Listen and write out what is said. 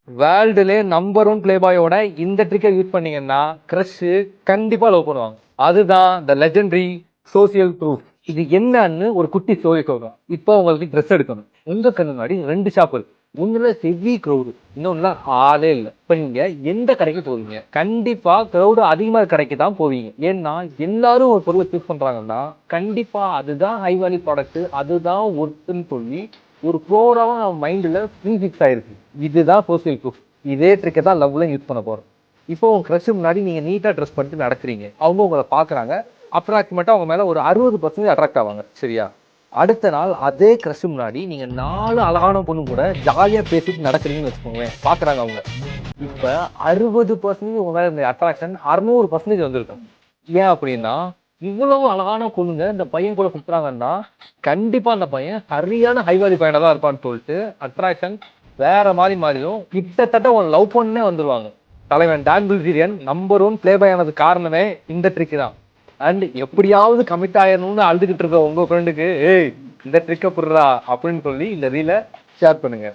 வேர்ல்டுலே number 1 play பாயோட இந்த ட்ரிக்கை use பண்ணீங்கன்னா crush கண்டிப்பா லவ் பண்ணுவாங்க. அதுதான் த லெஜெண்டரி சோசியல் ப்ரூஃப். இது என்னன்னு ஒரு குட்டி ஸ்டோரி சொல்றோம். இப்போ உங்களுக்கு ட்ரெஸ் எடுக்கணும். உங்க கண்ணு முன்னாடி 2 ஷாப் இருக்கு. ஒண்ணுல ஹெவி க்ரௌடு, இன்னொன்னுல ஆளே இல்லை. இப்போ நீங்க எந்த கடைக்கு போவீங்க? கண்டிப்பா க்ரௌடு அதிகமா கடைக்கு தான் போவீங்க. ஏன்னா எல்லாரும் ஒரு பொருளை சூஸ் பண்றாங்கன்னா கண்டிப்பா அதுதான் ஹை வேல்யூ ப்ராடக்ட், அதுதான் ஒர்த்துன்னு சொல்லி ஒரு ப்ரோராவா மைண்டில் ஃபிக்ஸ் ஆயிருக்கு. இதுதான் சோசியல் ப்ரூஃப். இதே ட்ரிக்கை தான் லவ்ல யூஸ் பண்ண போறோம். இப்போ உங்க க்ரஷ் முன்னாடி நீங்க நீட்டா ட்ரெஸ் பண்ணிட்டு நடக்கிறீங்க. அவங்க உங்களை பாக்குறாங்க. அப்ராக்சிமேட்டா அவங்க மேல ஒரு 60% அட்ராக்ட் ஆவாங்க. சரியா? அடுத்த நாள் அதே க்ரஷ் முன்னாடி நீங்க 4 அழகான பொண்ணு கூட ஜாலியா பேசிட்டு நடக்கிறீங்கன்னு வச்சுக்கோங்களேன். பாக்குறாங்க அவங்க. இப்ப 60% உங்க மேல இந்த அட்ராக்ஷன் 600% வந்திருக்கும். ஏன் அப்படின்னா இவ்வளவு அழகான பொண்ணுங்க இந்த பையன் கூட சுத்துறாங்கன்னா கண்டிப்பா அந்த பையன் சரியான ஹைவேலி பையனா தான் இருப்பான்னு சொல்லிட்டு அட்ராக்ஷன் வேற மாதிரி மாறிடும். கிட்டத்தட்ட ஒரு லவ் பண்ணே வந்துருவாங்க. தலைவன் டான் பில்ஜீரியன் நம்பர் 1 பிளே பாய் ஆனது காரணமே இந்த ட்ரிக் தான். அண்ட் எப்படியாவது கமிட் ஆயிடணும்னு அழுதுகிட்டு இருக்க உங்க ஃப்ரெண்டுக்கு ஏய் இந்த ட்ரிக்கை புடுறா அப்படின்னு சொல்லி இந்த ரீலை ஷேர் பண்ணுங்க.